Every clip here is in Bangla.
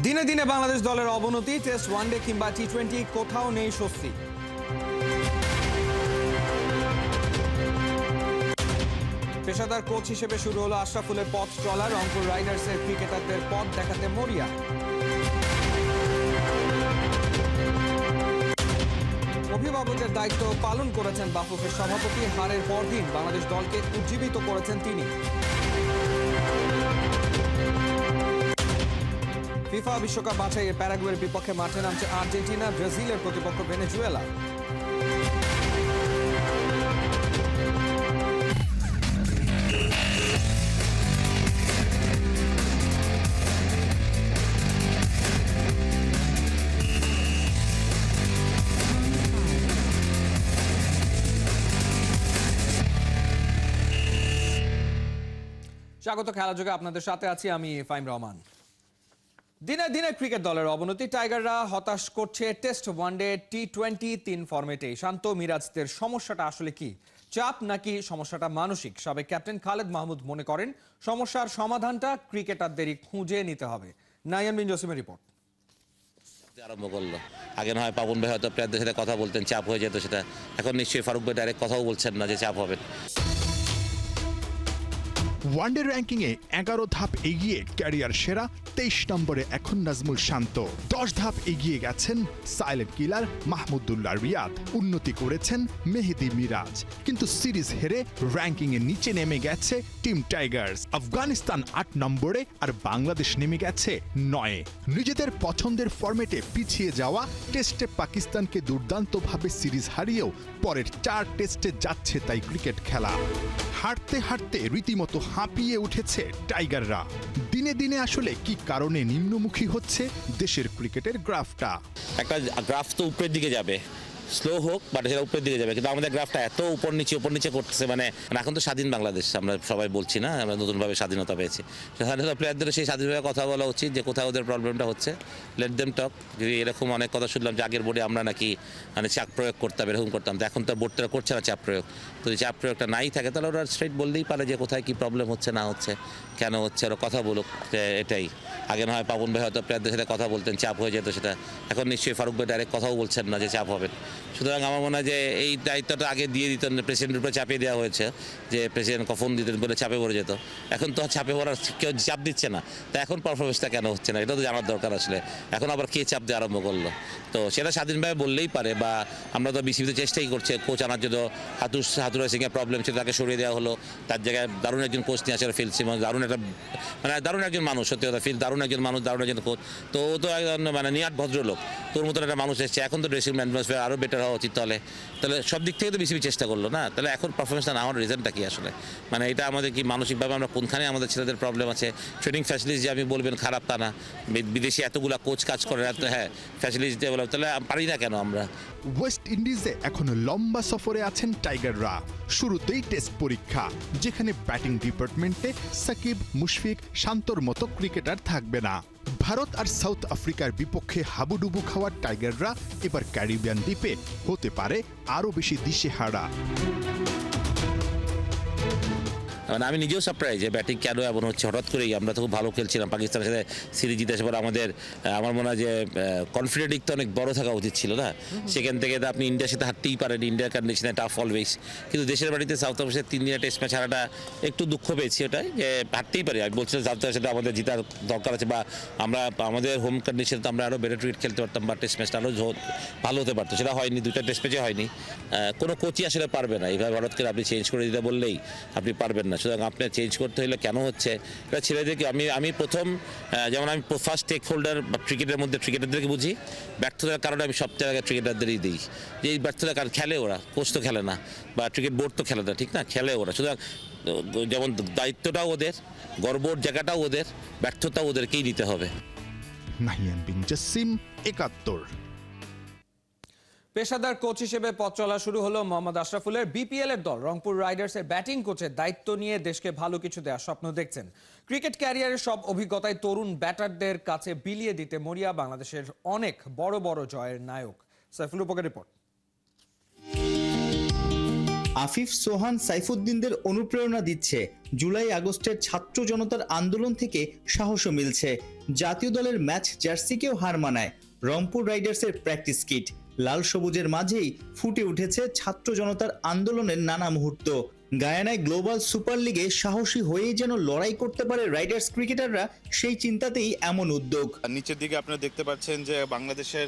দিনে দিনে বাংলাদেশ দলের অবনতি, টেস্ট ওয়ানডে কিংবা টি-20 কোথাও নেই স্বস্তি। পেশাদার কোচ হিসেবে শুরু হলো আশরাফুলের পথ চলা। রংপুর রাইডার্সের ক্রিকেটারদের পথ দেখাতে মরিয়া। অভিভাবকের দায়িত্ব পালন করেছেন বাফুফের সভাপতি। হারের পরদিন বাংলাদেশ দলকে উজ্জীবিত করেছেন তিনি। ফিফা বিশ্বকাপ বাছাইয়ে প্যারাগুয়ের বিপক্ষে মাঠে নামছে আর্জেন্টিনা, ব্রাজিলের প্রতিপক্ষ ভেনেজুয়েলা। স্বাগত খেলা যোগে, আপনাদের সাথে আছি আমি ফাইম রহমান। দিনে দিনে ক্রিকেট দলের অবনতি, টাইগাররা হতাশ করছে টেস্ট ওয়ানডে টি-20 3 ফরম্যাটে। শান্ত মিরাজদের সমস্যাটা আসলে কি? চাপ নাকি সমস্যাটা মানসিক? সাবেক ক্যাপ্টেন খালেদ মাহমুদ মনে করেন সমস্যার সমাধানটা ক্রিকেটারদেরই খুঁজে নিতে হবে। নাইয়ান বিন জসিমের রিপোর্ট। আরম্ভ করলো আগে না হয় পাবন ভাই হয়তো প্লেয়ারদের সাথে কথা বলতেন, চাপ হয়ে যেত সেটা। এখন নিশ্চয়ই ফারুক ভাই ডাইরেক্ট কথাও বলছেন না যে চাপ হবে। ওয়ানডে র্যাঙ্কিংয়ে 11 ধাপ এগিয়ে ক্যারিয়ার সেরা 23 নম্বরে এখন নাজমুল শান্ত। 10 ধাপ এগিয়ে গেছেন সাইলেন্ট কিলার মাহমুদুল্লাহ রিয়াদ। উন্নতি করেছেন মেহেদী মিরাজ, কিন্তু সিরিজ হেরে র্যাঙ্কিংয়ে নিচে নেমে গেছে টিম টাইগার্স। আফগানিস্তান 8 নম্বরে আর বাংলাদেশ নেমে গেছে 9-এ। নিজেদের পছন্দের ফরম্যাটে পিছিয়ে যাওয়া টেস্টে পাকিস্তানকে দুর্দান্তভাবে সিরিজ হারিয়েও পরের 4 টেস্টে যাচ্ছে তাই ক্রিকেট খেলা। হারতে হারতে রীতিমতো হাঁপিয়ে উঠেছে টাইগাররা। দিনে দিনে আসলে কি কারণে নিম্নমুখী হচ্ছে দেশের ক্রিকেটের গ্রাফটা? একটা গ্রাফ তো উপরের দিকে যাবে, স্লো হোক বাট সেটা উপরের দিকে যাবে, কিন্তু আমাদের গ্রাফটা এত উপর নিচে করতেছে। মানে এখন তো স্বাধীন বাংলাদেশ আমরা সবাই বলছি না, আমরা নতুনভাবে স্বাধীনতা পেয়েছি। স্বাধীনতা প্লেয়ারদের সেই স্বাধীনভাবে কথা বলা উচিত যে কোথায় ওদের প্রবলেমটা হচ্ছে, লেট দেম টক। যদি এরকম অনেক কথা শুনলাম যে আগের বোর্ডে আমরা নাকি মানে চাপ প্রয়োগ করতাম, এরকম করতাম, তো এখন তো বোর্ডটা করছে না চাপ প্রয়োগ। তো যদি চাপ প্রয়োগটা নাই থাকে তাহলে ওরা স্ট্রেট বললেই পারে যে কোথায় কি প্রবলেম হচ্ছে না হচ্ছে, কেন হচ্ছে, ওরা কথা বলুক। এটাই আগে না হয় পাবন ভাই হয়তো প্লেয়ারদের সাথে কথা বলতেন, চাপ হয়ে যেত সেটা। এখন নিশ্চয়ই ফারুক ভাই ডাইরেক্ট কথাও বলছেন না যে চাপ হবে। সুতরাং আমার মনে হয় যে এই দায়িত্বটা আগে দিয়ে দিতেন, প্রেসিডেন্টের উপরে চাপিয়ে দেওয়া হয়েছে যে প্রেসিডেন্ট কখন দিতেন বলে চাপে পড়ে যেত। এখন তো চাপে পড়ার কেউ চাপ দিচ্ছে না, তা এখন পারফরমেন্সটা কেন হচ্ছে না এটা তো জানার দরকার আসলে। এখন আবার কে চাপ দেওয়া আরম্ভ করলো? তো সেটা স্বাধীনভাবে বললেই পারে, বা আমরা তো বিসিবিতে চেষ্টাই করছে কোচ আনার জন্য। হাতুরা সিংয়ের প্রবলেম ছিল, তাকে সরিয়ে দেওয়া হলো, তার জায়গায় দারুণ একজন কোচ নিয়ে আসে ফিল সিমন্স। দারুণ একজন মানুষ, সত্যি কথা ফিল দারুণ একজন মানুষ, দারুণ একজন কোচ। তো ও তো একজন মানে নিয়াট ভদ্রলোক, তোর মতন একটা মানুষ এসছে। এখন তো ড্রেসিং অ্যাটমসফিয়ার আরও বেটার হওয়া উচিত। তাহলে সব দিক থেকে তো বিসিবি চেষ্টা করলো না, তাহলে এখন পারফরমেন্সটা না হওয়ার রিজনটা কি আসলে? মানে এটা আমাদের কি মানসিকভাবে আমরা কোনখানে আমাদের ছেলেদের প্রবলেম আছে? ট্রেনিং ফ্যাসিলিটি যে আমি বলবেন খারাপ তা না, বিদেশি এতগুলা কোচ কাজ করে, হ্যাঁ ফ্যাসিলিটি ডেভেলপ, তাহলে পারি না কেন আমরা? ওয়েস্ট ইন্ডিজে এখন লম্বা সফরে আছেন টাইগাররা। শুরুতেই টেস্ট পরীক্ষা, যেখানে ব্যাটিং ডিপার্টমেন্টে সাকিব, মুশফিক, শান্তর মতো ক্রিকেটার থাকবে না। ভারত আর সাউথ আফ্রিকার বিপক্ষে হাবুডুবু খাওয়া টাইগাররা এবার ক্যারিবিয়ান দ্বীপে হতে পারে আরও বেশি দিশেহারা। মানে আমি নিজেও সারপ্রাইজ যে ব্যাটিং কেন এমন হচ্ছে হঠাৎ করেই। আমরা তো খুব ভালো খেলছিলাম, পাকিস্তানের সাথে সিরিজ জিতে আসার পর আমার মনে হয় যে কনফিডেন্ট তো অনেক বড় থাকা উচিত ছিল না? সেখান থেকে তো আপনি ইন্ডিয়ার সাথে হারতেই পারেন, ইন্ডিয়ার কন্ডিশনে টাফ অলওয়েজ। কিন্তু দেশের বাড়িতে সাউথ আফ্রিকার 3 দিনের টেস্ট ম্যাচ হারাটা একটু দুঃখ পেয়েছি। ওটাই যে হারতেই পারি, আমি বলছিলাম সাউথ আফ্রিকার সাথে আমাদের জেতার দরকার আছে, বা আমরা আমাদের হোম কন্ডিশনে তো আমরা আরও বেটার ক্রিকেট খেলতে পারতাম, বা টেস্ট ম্যাচটা আরও ভালো হতে পারতো। সেটা হয়নি, 2টা টেস্ট ম্যাচে হয়নি। কোনো কোচই আসলে পারবে না এইভাবে হঠাৎ করে আপনি চেঞ্জ করে দিতে বললেই আপনি পারবেন না। সুতরাং আপনার চেঞ্জ করতে হলে কেন হচ্ছে এটা ছেলেদেরকে আমি প্রথম, যেমন আমি ফার্স্ট স্টেক হোল্ডার ক্রিকেটের মধ্যে ক্রিকেটারদেরকে বুঝি। ব্যর্থতার কারণে আমি সব জায়গায় ক্রিকেটারদেরই দিই যে এই ব্যর্থতার কারণ খেলে ওরা, কোচ তো খেলে না, বা ক্রিকেট বোর্ড তো খেলে না, ঠিক না? খেলে ওরা। সুতরাং যেমন দায়িত্বটাও ওদের, গর্বর জায়গাটাও ওদের, ব্যর্থতাও ওদেরকেই নিতে হবে। নাহিয়ান বিন জসিম, 71। পেশাদার কোচ হিসেবে পথ চলা শুরু হলো মোহাম্মদ আশরাফুলের। বিপিএল এর দল রংপুর রাইডার্সের ব্যাটিং কোচের দায়িত্ব নিয়ে দেশকে ভালো কিছু দেওয়ার স্বপ্ন দেখছেন। ক্রিকেট ক্যারিয়ারের সব অভিজ্ঞতায় তরুণ ব্যাটারদের কাছে বিলিয়ে দিতে মরিয়া বাংলাদেশের অনেক বড় বড় জয়ের নায়ক। সাইফুল উপকের রিপোর্ট। আফিফ, সোহান, সাইফুদ্দিনদের অনুপ্রেরণা দিচ্ছে। জুলাই আগস্টের ছাত্র জনতার আন্দোলন থেকে সাহসও মিলছে। জাতীয় দলের ম্যাচ জার্সিকেও হার মানায় রংপুর রাইডার্সের প্র্যাকটিস কিট। লাল সবুজের মাঝেই ফুটে উঠেছে ছাত্র জনতার আন্দোলনের নানা মুহূর্ত। গায়ানায় গ্লোবাল সুপার লিগে সাহসী হয়েই যেন লড়াই করতে পারে রাইডার্স ক্রিকেটাররা, সেই চিন্তাতেই এমন উদ্যোগ। নিচের দিকে আপনারা দেখতে পাচ্ছেন যে বাংলাদেশের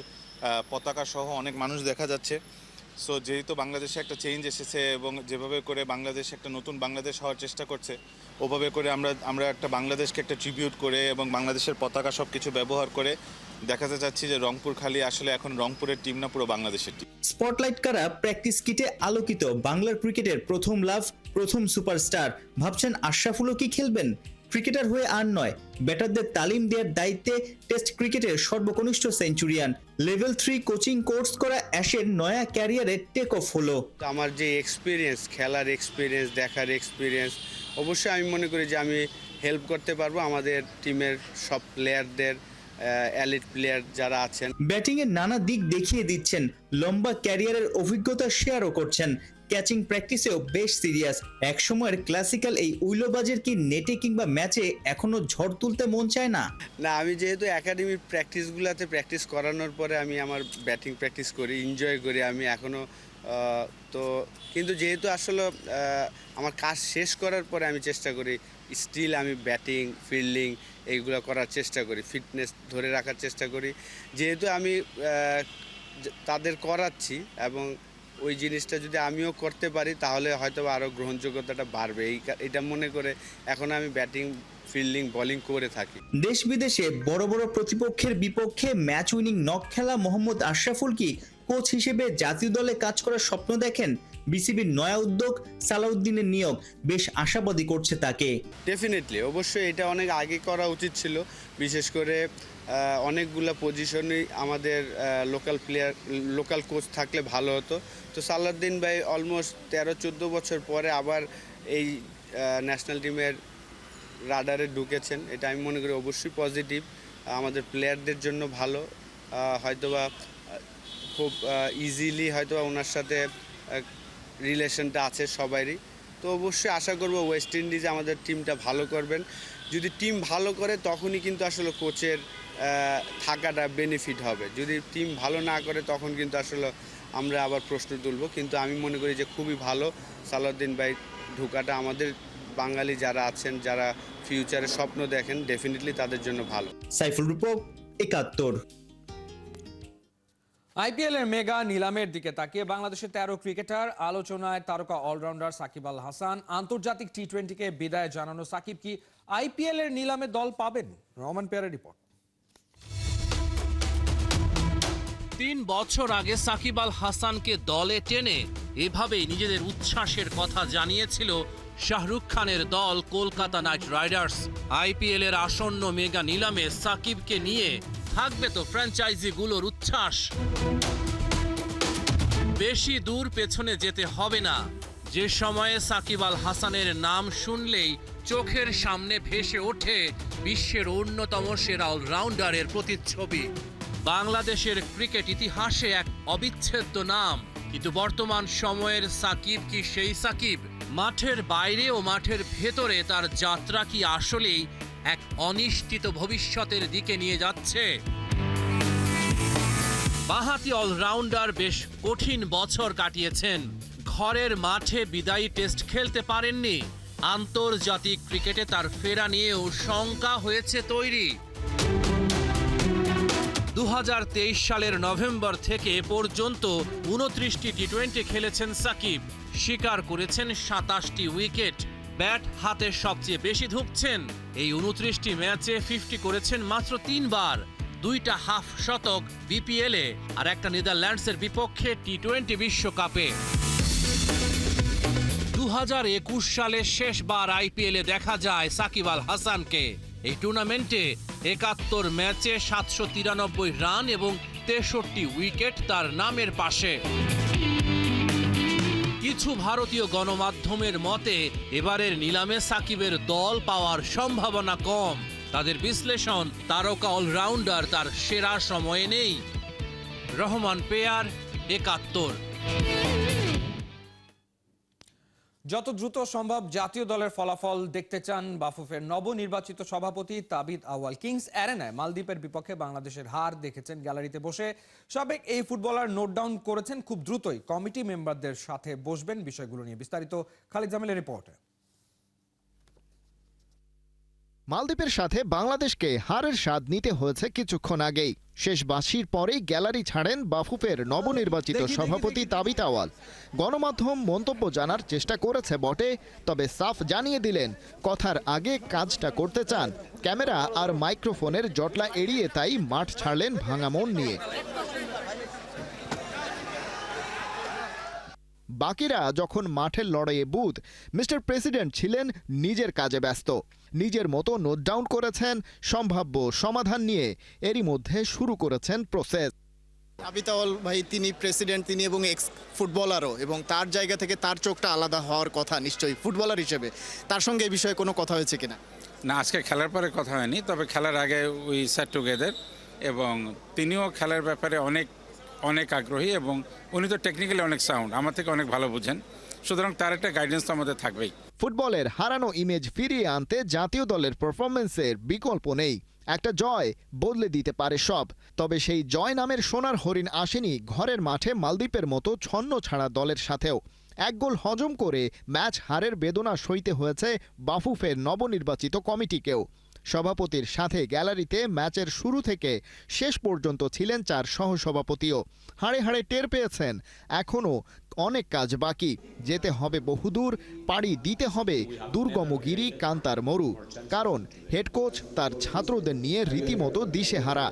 পতাকা সহ অনেক মানুষ দেখা যাচ্ছে। সো যেহেতু বাংলাদেশে একটা চেঞ্জ এসেছে এবং যেভাবে করে বাংলাদেশ একটা নতুন বাংলাদেশ হওয়ার চেষ্টা করছে, ওভাবে করে আমরা একটা বাংলাদেশকে একটা ট্রিবিউট করে এবং বাংলাদেশের পতাকা সব কিছু ব্যবহার করে দেখাতে চাচ্ছি যে রংপুর খালি আসলে এখন রংপুরের টিম না, পুরো বাংলাদেশের টিম। স্পটলাইট কারা প্র্যাকটিস কিটে আলোকিত বাংলার ক্রিকেটের প্রথম লাভ, প্রথম সুপারস্টার। ভাবছেন আশরাফুলও কি খেলবেন? ক্রিকেটার হয়ে আর নয়, ব্যাটারদের তালিম দেওয়ার দায়িত্বে টেস্ট ক্রিকেটের সর্বকনিষ্ঠ সেঞ্চুরিয়ান। লেভেল 3 কোচিং কোর্স করা অ্যাশের নয়া ক্যারিয়ারে টেক অফ হলো। আমার যে এক্সপিরিয়েন্স, খেলার এক্সপিরিয়েন্স, দেখার এক্সপিরিয়েন্স, অবশ্যই আমি মনে করি যে আমি হেল্প করতে পারবো আমাদের টিমের সব প্লেয়ারদের, এলিট প্লেয়ার যারা আছেন। ব্যাটিংয়ের নানা দিক দেখিয়ে দিচ্ছেন, লম্বা ক্যারিয়ারের অভিজ্ঞতা শেয়ারও করছেন। ক্যাচিং প্র্যাকটিসেও বেশ সিরিয়াস। এক সময়ের ক্লাসিক্যাল এই উইলোবাজের কি নেটে কিংবা ম্যাচে এখনো ঝড় তুলতে মন চায় না? না, আমি যেহেতু একাডেমির প্র্যাকটিসগুলোতে প্র্যাকটিস করানোর পরে আমি আমার ব্যাটিং প্র্যাকটিস করি, এনজয় করি আমি এখনও। তো কিন্তু যেহেতু আসলে আমার কাজ শেষ করার পরে আমি চেষ্টা করি স্টিল আমি ব্যাটিং, ফিল্ডিং এইগুলো করার চেষ্টা করি, ফিটনেস ধরে রাখার চেষ্টা করি। যেহেতু আমি তাদের করাচ্ছি এবং ওই জিনিসটা যদি আমিও করতে পারি তাহলে হয়তো আরও গ্রহণযোগ্যতাটা বাড়বে। এটা মনে করে এখন আমি ব্যাটিং, ফিল্ডিং, বোলিং করে থাকি। দেশ বিদেশে বড় বড় প্রতিপক্ষের বিপক্ষে ম্যাচ উইনিং নক খেলা মোহাম্মদ আশরাফুল কি কোচ হিসেবে জাতীয় দলে কাজ করার স্বপ্ন দেখেন? বিসিবির নয়া উদ্যোগ, সালাউদ্দিনের নিয়োগ বেশ আশাবাদী করছে তাকে। ডেফিনেটলি, অবশ্যই এটা অনেক আগে করা উচিত ছিল। বিশেষ করে অনেকগুলো পজিশনই আমাদের লোকাল কোচ থাকলে ভালো হতো। তো সালাউদ্দিন ভাই অলমোস্ট 13-14 বছর পরে আবার এই ন্যাশনাল টিমের রাডারে ঢুকেছেন। এটা আমি মনে করি অবশ্যই পজিটিভ, আমাদের প্লেয়ারদের জন্য ভালো। হয়তোবা খুব ইজিলি হয়তোবা ওনার সাথে রিলেশনটা আছে সবারই। তো অবশ্যই আশা করব ওয়েস্ট ইন্ডিজে আমাদের টিমটা ভালো করবেন। যদি টিম ভালো করে তখনই কিন্তু আসলে কোচের থাকাটা বেনিফিট হবে। যদি টিম ভালো না করে তখন কিন্তু আসলে আমরা আবার প্রশ্ন তুলব। কিন্তু আমি মনে করি যে খুবই ভালো সালাউদ্দিন ভাই ঢোকাটা আমাদের বাঙালি যারা আছেন, যারা ফিউচারে স্বপ্ন দেখেন, ডেফিনেটলি তাদের জন্য ভালো। সাইফুল রূপক, ৭১। আইপিএল এর মেগা নিলামের দিকে তাকিয়ে বাংলাদেশের 13 ক্রিকেটার আলোচনায়। তারকা অলরাউন্ডার সাকিব আল হাসান। আন্তর্জাতিক টি-20কে বিদায় জানানো সাকিব কি আইপিএল এর নিলামে দল পাবেন? রহমান পেয়ারের রিপোর্ট। ৩ বছর আগে সাকিব আল হাসানকে দলে টেনে এভাবেই নিজেদের উচ্ছ্বাসের কথা জানিয়েছিল শাহরুখ খানের দল কলকাতা নাইট রাইডার্স। আইপিএল এর আসন্ন মেগা নিলামে সাকিবকে নিয়ে থাকবে তো ফ্র্যাঞ্চাইজিগুলোর উচ্ছ্বাস। বেশি দূর পেছনে যেতে হবে না, যে সময়ে সাকিব আল হাসানের নাম শুনলেই চোখের সামনে ভেসে ওঠে বিশ্বের অন্যতম সেরা অলরাউন্ডারের প্রতিচ্ছবি। বাংলাদেশের ক্রিকেট ইতিহাসে এক অবিচ্ছেদ্য নাম। কিন্তু বর্তমান সময়ের সাকিব কি সেই সাকিব? মাঠের বাইরে ও মাঠের ভেতরে তার যাত্রা কি আসলেই এক অনিশ্চিত ভবিষ্যতের দিকে নিয়ে যাচ্ছে? বাঁহাতি অলরাউন্ডার বেশ কঠিন বছর কাটিয়েছেন। ঘরের মাঠে বিদায়ী টেস্ট খেলতে পারেননি। আন্তর্জাতিক ক্রিকেটে তার ফেরা নিয়েও শঙ্কা হয়েছে তৈরি। 2023 সালের নভেম্বর থেকে পর্যন্ত 29টি টি-20 খেলেছেন সাকিব। শিকার করেছেন 27টি উইকেট। ব্যাট হাতে সবচেয়ে বেশি ধুঁকছেন। এই 29টি ম্যাচে 50 করেছেন মাত্র 3 বার। 2টা হাফ শতক বিপিএলে আর একটা নেদারল্যান্ডসের বিপক্ষে টি-20 বিশ্বকাপে। 2021 সালে শেষবার আইপিএলে দেখা যায় সাকিব আল হাসানকে। এই টুর্নামেন্টে 71 ম্যাচে 793 রান এবং 63 উইকেট তার নামের পাশে। কিছু ভারতীয় গণমাধ্যমের মতে এবারের নিলামে সাকিবের দল পাওয়ার সম্ভাবনা কম। তাদের বিশ্লেষণ, তারকা অলরাউন্ডার তার সেরা সময়ে নেই। রহমান পেয়ার, ৭১। যত দ্রুত সম্ভব জাতীয় দলের ফলাফল দেখতে চান বাফুফের নবনির্বাচিত সভাপতি তাবিদ আউয়াল। কিংস অ্যারেনায় মালদ্বীপের বিপক্ষে বাংলাদেশের হার দেখেছেন গ্যালারিতে বসে। সাবেক এই ফুটবলার নোট ডাউন করেছেন খুব দ্রুতই কমিটি মেম্বারদের সাথে বসবেন বিষয়গুলো নিয়ে। বিস্তারিত খালিদ জামিলের রিপোর্টে। মালদ্বীপের সাথে বাংলাদেশকে হারের স্বাদ নিতে হয়েছে কিছুক্ষণ আগেই। শেষ বাঁশির পরেই গ্যালারি ছাড়েন বাফুফের নবনির্বাচিত সভাপতি তাবিদ আউয়াল। গণমাধ্যম মন্তব্য জানার চেষ্টা করেছে বটে, তবে সাফ জানিয়ে দিলেন কথার আগে কাজটা করতে চান। ক্যামেরা আর মাইক্রোফোনের জটলা এড়িয়ে তাই মাঠ ছাড়লেন ভাঙা মন নিয়ে। বাকিরা যখন মাঠের লড়াইয়ে বুথ, মিস্টার প্রেসিডেন্ট ছিলেন নিজের কাজে ব্যস্ত। নিজের মতো নোট ডাউন করেছেন সম্ভাব্য সমাধান নিয়ে। এরই মধ্যে শুরু করেছেন প্রসেস। তাবিদ আউয়াল ভাই তিনি প্রেসিডেন্ট, তিনি এবং এক্স ফুটবলারও, এবং তার জায়গা থেকে তার চোখটা আলাদা হওয়ার কথা নিশ্চয়ই ফুটবলার হিসেবে। তার সঙ্গে এই বিষয়ে কোনো কথা হয়েছে কিনা? না, আজকে খেলার পরে কথা হয়নি, তবে খেলার আগে উই স্যাট টুগেদার, এবং তিনিও খেলার ব্যাপারে অনেক আগ্রহী, এবং উনি তো টেকনিক্যালি অনেক সাউন্ড, আমার থেকে অনেক ভালো বুঝেন, সুতরাং তার একটা গাইডেন্স তো আমাদের থাকবেই। ফুটবলের হারানো ইমেজ ফিরিয়ে আনতে জাতীয় দলের পারফরমেন্সের বিকল্প নেই। একটা জয় বদলে দিতে পারে সব। তবে সেই জয় নামের সোনার হরিণ আসেনি ঘরের মাঠে মালদ্বীপের মতো ছন্ন ছাড়া দলের সাথেও। এক গোল হজম করে ম্যাচ হারের বেদনা সইতে হয়েছে বাফুফের নবনির্বাচিত কমিটিকেও। সভাপতির সাথে গ্যালারিতে ম্যাচের শুরু থেকে শেষ পর্যন্ত ছিলেন 4 সহসভাপতিও। হাড়ে হাড়ে টের পেয়েছেন এখনও অনেক কাজ বাকি। যেতে হবে বহুদূর, পাড়ি দিতে হবে দুর্গমগিরি কান্তার মরু। কারণ হেড কোচ তার ছাত্রদের নিয়ে রীতিমতো দিশেহারা।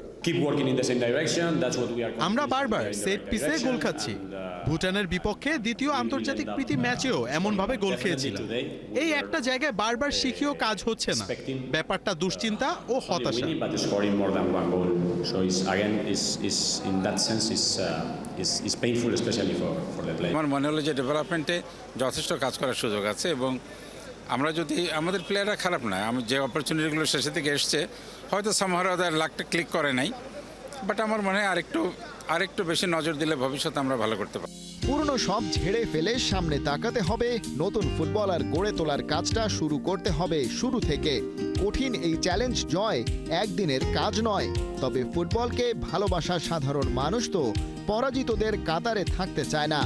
আমরা বারবার সেট পিসে গোল খাচ্ছি। ভুটানের বিপক্ষে দ্বিতীয় আন্তর্জাতিক প্রীতি ম্যাচেও এমনভাবে গোল খেয়েছিলাম। এই একটা জায়গায় বারবার শিখিয়েও কাজ হচ্ছে না। ব্যাপারটা দুশ্চিন্তা ও হতাশা। আমার মনে হলো যে ডেভেলপমেন্টে যথেষ্ট কাজ করার সুযোগ আছে, এবং আমরা যদি আমাদের প্লেয়াররা খারাপ নয়, যে অপরচুনিটিগুলো শেষের দিকে এসছে হয়তো সামহার লাকটা ক্লিক করে নাই, বাট আমার মনে হয় আরেকটু বেশি নজর দিলে ভবিষ্যতে আমরা ভালো করতে পারি। পুরনো সব ঝেড়ে ফেলে সামনে তাকাতে হবে। নতুন ফুটবলার গড়ে তোলার কাজটা শুরু করতে হবে শুরু থেকে। কঠিন এই চ্যালেঞ্জ জয় একদিনের কাজ নয়, তবে ফুটবলকে ভালোবাসা সাধারণ মানুষ তো পরাজিতদের কাতারে থাকতে চায় না।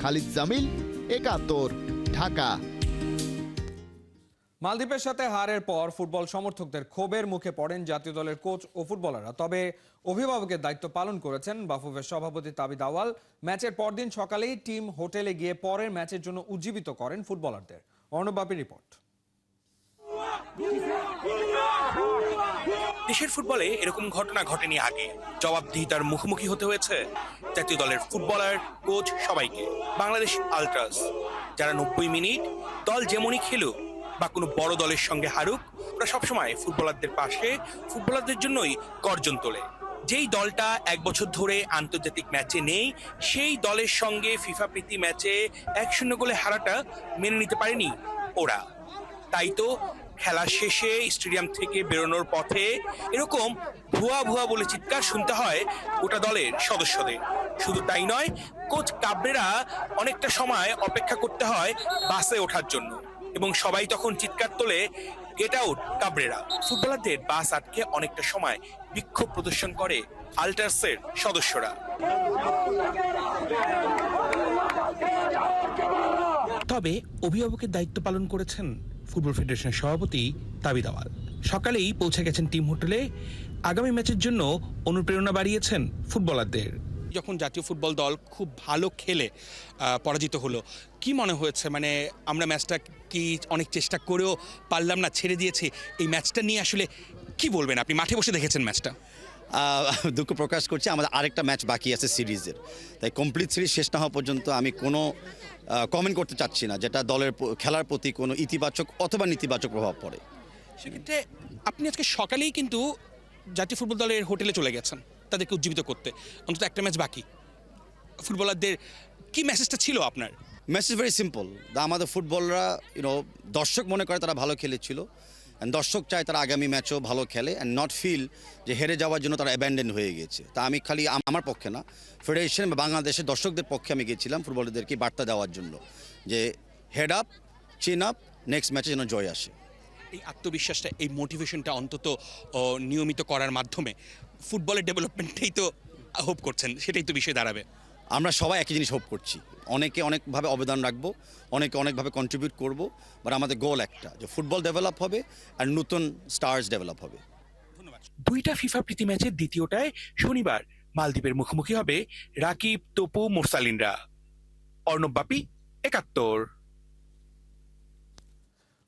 খালিদ জামিল, ৭১, ঢাকা। মালদ্বীপের সাথে হারের পর ফুটবল সমর্থকদের ক্ষোভের মুখে পড়েন জাতীয় দলের কোচ ও ফুটবলাররা। তবে অভিভাবকের দায়িত্ব পালন করেছেন বাফুফের সভাপতি তাবিদ আউয়াল। ম্যাচের পরদিন সকালেই টিম হোটেলে গিয়ে পরের ম্যাচের জন্য উজ্জীবিত করেন ফুটবলারদের। অর্ণব বাপির রিপোর্ট। দেশের ফুটবলে এরকম ঘটনা ঘটেনি আগে। জবাবদিহিতার মুখোমুখি হতে হয়েছে জাতীয় দলের ফুটবলার, কোচ সবাইকে। বাংলাদেশ আলট্রাস যারা 90 মিনিট দল যেমনই খেলুক বা কোনো বড় দলের সঙ্গে হারুক, ওরা সবসময় ফুটবলারদের পাশে, ফুটবলারদের জন্যই গর্জন তোলে। যেই দলটা 1 বছর ধরে আন্তর্জাতিক ম্যাচে নেই, সেই দলের সঙ্গে ফিফা প্রীতি ম্যাচে 1-0 গোলে হারাটা মেনে নিতে পারেনি ওরা। তাই তো খেলা শেষে স্টেডিয়াম থেকে বেরোনোর পথে এরকম ভুয়া ভুয়া বলে চিৎকার শুনতে হয় গোটা দলের সদস্যদের। শুধু তাই নয়, কোচ কাবরেরা অনেকটা সময় অপেক্ষা করতে হয় বাসে ওঠার জন্য, এবং সবাই তখন চিৎকার তোলে, গেট আউট কাবরেরা। ফুটবলারদের বাস আটকে অনেকটা সময় বিক্ষোভ প্রদর্শন করে আল্ট্রাসের সদস্যরা। তবে অভিভাবকের দায়িত্ব পালন করেছেন ফুটবল ফেডারেশনের সভাপতি তাবিদ আউয়াল। সকালেই পৌঁছে গেছেন টিম হোটেলে। আগামী ম্যাচের জন্য অনুপ্রেরণা বাড়িয়েছেন ফুটবলারদের। যখন জাতীয় ফুটবল দল খুব ভালো খেলে পরাজিত হলো, কি মনে হয়েছে? মানে আমরা ম্যাচটা কি অনেক চেষ্টা করেও পারলাম না, ছেড়ে দিয়েছি। এই ম্যাচটা নিয়ে আসলে কি বলবেন? আপনি মাঠে বসে দেখেছেন ম্যাচটা। দুঃখ প্রকাশ করছি, আমাদের আরেকটা ম্যাচ বাকি আছে সিরিজের, তাই কমপ্লিট সিরিজ শেষ না হওয়া পর্যন্ত আমি কোনো কমেন্ট করতে চাচ্ছি না যেটা দলের খেলার প্রতি কোনো ইতিবাচক অথবা নেতিবাচক প্রভাব পড়ে। সেক্ষেত্রে আপনি আজকে সকালেই কিন্তু জাতীয় ফুটবল দলের হোটেলে চলে গেছেন তাদেরকে উজ্জীবিত করতে। অন্তত একটা ম্যাচ বাকি, ফুটবলারদের কি মেসেজটা ছিল আপনার? Message very simple. আমাদের ফুটবলরা দর্শক মনে করে তারা ভালো খেলেছিল, দর্শক চায় তারা আগামী ম্যাচও ভালো খেলে অ্যান্ড নট ফিল যে হেরে যাওয়ার জন্য তারা অ্যাব্যান্ডেন হয়ে গেছে। তা আমি খালি আমার পক্ষে না, ফেডারেশন বা বাংলাদেশের দর্শকদের পক্ষে আমি গিয়েছিলাম ফুটবলারদেরকে বার্তা দেওয়ার জন্য যে হেড আপ, চিন আপ, নেক্সট ম্যাচে যেন জয় আসে। এই আত্মবিশ্বাসটা, এই মোটিভেশনটা অন্তত নিয়মিত করার মাধ্যমে ফুটবলের ডেভেলপমেন্টটাই তো হোপ করছেন, সেটাই তো বিষয় দাঁড়াবে। আমরা সবাই একই জিনিস হোপ করছি, অনেকে অনেকভাবে অবদান রাখবো, অনেকে অনেকভাবে কন্ট্রিবিউট করব, বাট আমাদের গোল একটা যে ফুটবল ডেভেলপ হবে আর নতুন স্টার্স ডেভেলপ হবে। দুইটা ফিফা প্রীতি ম্যাচের দ্বিতীয়টায় শনিবার মালদ্বীপের মুখোমুখি হবে রাকিব, তপু, মোরসালিনরা। অর্ণব বাপি, ৭১।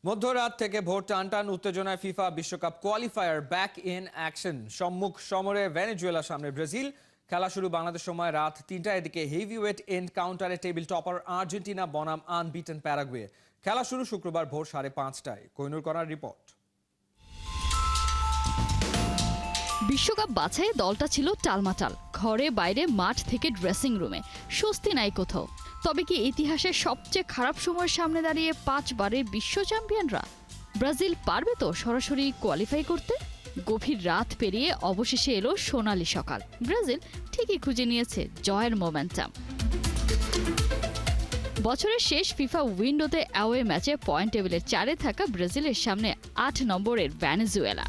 মধ্যরাত থেকে ভোর টান উত্তেজনায় ফিফা বিশ্বকাপ কোয়ালিফায়ার ব্যাক ইন অ্যাকশন। সম্মুখ সমরে ভেনেজুয়েলার সামনে ব্রাজিল। খেলা শুরু বাংলাদেশ সময় রাত 3টায়। এদিকে হেভিওয়েট এনকাউন্টারে টেবিল টপার আর্জেন্টিনা বনাম আনবিটেন প্যারাগুয়ে। খেলা শুরু শুক্রবার ভোর 5:30টায়। কোহিনুর করার রিপোর্ট। বিশ্বকাপ বাছাইয়ে দলটা ছিল টালমাটাল, ঘরে বাইরে মাঠ থেকে ড্রেসিং রুমে স্বস্তি নাই কোথাও। তবে কি ইতিহাসের সবচেয়ে খারাপ সময়ের সামনে দাঁড়িয়ে 5 বারের বিশ্ব চ্যাম্পিয়নরা ব্রাজিল পারবে তো সরাসরি কোয়ালিফাই করতে? গভীর রাত পেরিয়ে অবশেষে এলো সোনালী সকাল। ব্রাজিল ঠিকই খুঁজে নিয়েছে জয়ের মোমেন্টাম। বছরের শেষ ফিফা উইন্ডোতে অ্যাওয়ে ম্যাচে পয়েন্ট টেবিলের 4-এ থাকা ব্রাজিলের সামনে 8 নম্বরের ভেনেজুয়েলা।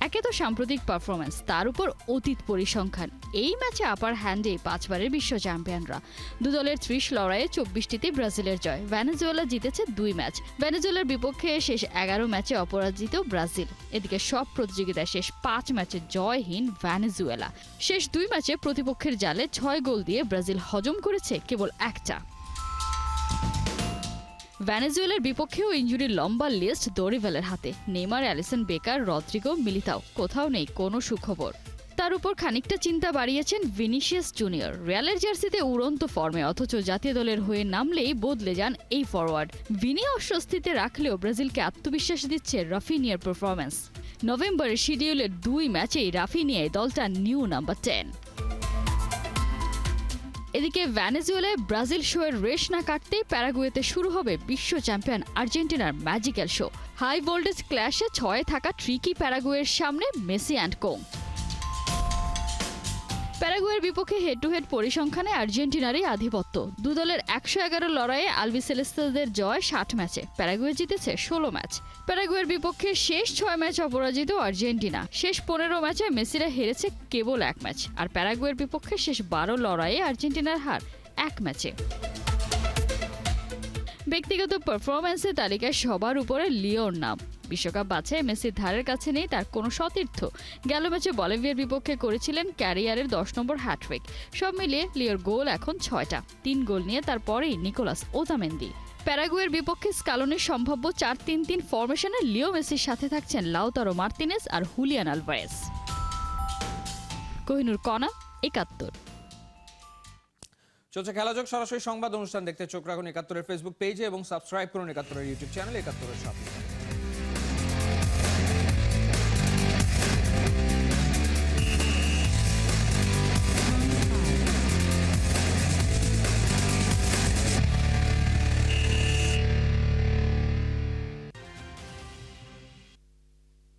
একে তো সাম্প্রতিক পারফরমেন্স, তার উপর অতীত পরিসংখ্যান। এই ম্যাচে আপার হ্যান্ডে 5 বারের বিশ্ব চ্যাম্পিয়নরা। দু দলের 30 লড়াইয়ে 24টিতে ব্রাজিলের জয়। ভেনেজুয়েলা জিতেছে 2 ম্যাচ। ভেনেজুয়েলার বিপক্ষে শেষ 11 ম্যাচে অপরাজিত ব্রাজিল। এদিকে সব প্রতিযোগিতায় শেষ 5 ম্যাচে জয়হীন ভেনেজুয়েলা। শেষ 2 ম্যাচে প্রতিপক্ষের জালে 6 গোল দিয়ে ব্রাজিল হজম করেছে কেবল একটা। ভেনেজুয়েলার বিপক্ষেও ইনজুরির লম্বা লিস্ট দরিভেলের হাতে। Neymar, Alisson Becker, Rodrygo, Militao, কোথাও নেই কোনো সুখবর। তার উপর খানিকটা চিন্তা বাড়িয়েছেন ভিনিসিয়াস জুনিয়র। রিয়ালের জার্সিতে উড়ন্ত ফর্মে, অথচ জাতীয় দলের হয়ে নামলেই বদলে যান এই ফরওয়ার্ড। ভিনি অস্বস্তিতে রাখলেও ব্রাজিলকে আত্মবিশ্বাস দিচ্ছে রাফিনিয়ার পারফরম্যান্স। নভেম্বরের শিডিউলের 2 ম্যাচেই রাফিনিয়ায় দলটা নিউ নাম্বার 10। এদিকে ভেনেজুয়েলায় ব্রাজিল শোয়ের রেশ না কাটতেই প্যারাগুয়েতে শুরু হবে বিশ্ব চ্যাম্পিয়ন আর্জেন্টিনার ম্যাজিক্যাল শো। হাই ভোল্টেজ ক্ল্যাশে 6-এ থাকা ট্রিকি প্যারাগুয়ের সামনে মেসি অ্যান্ড কোং। প্যারাগুয়ের বিপক্ষে হেড টু হেড পরিসংখ্যানে আর্জেন্টিনারই আধিপত্য। দু দলের 111 লড়াইয়ে আলবিসেলেস্তাদের জয় 60 ম্যাচে। প্যারাগুয়ে জিতেছে 16 ম্যাচ। প্যারাগুয়ের বিপক্ষে শেষ 6 ম্যাচ অপরাজিত আর্জেন্টিনা। শেষ 15 ম্যাচে মেসিরা হেরেছে কেবল 1 ম্যাচ। আর প্যারাগুয়ের বিপক্ষে শেষ 12 লড়াইয়ে আর্জেন্টিনার হার 1 ম্যাচে। ব্যক্তিগত পারফরম্যান্সের তালিকায় সবার উপরে লিওর নাম। বিশ্বকাপ বাছাই মেসির ধারের কাছে নেই তার কোনো সতীর্থ। গেল ম্যাচে বলিভিয়ার বিপক্ষে করেছিলেন ক্যারিয়ারের 10 নম্বর হ্যাট্রিক। সব মিলিয়ে লিওর গোল এখন 6টা, 3 গোল নিয়ে তারপরেই নিকোলাস ওতামেন্দি। প্যারাগুয়ের বিপক্ষে স্কালোনির সম্ভাব্য 4-3-3 ফরমেশনে লিও মেসির সাথে থাকছেন লাউতারো মার্তিনেজ আর হুলিয়ান আলভারেজ। কোহিনুর কণা, ৭১। চলছে খেলাযোগ সরাসরি সংবাদ অনুষ্ঠান দেখতে চোখ রাখুন ৭১-এর ফেসবুক পেজে এবং সাবস্ক্রাইব করুন ৭১-এর ইউটিউব চ্যানেল ৭১-এর সাথে।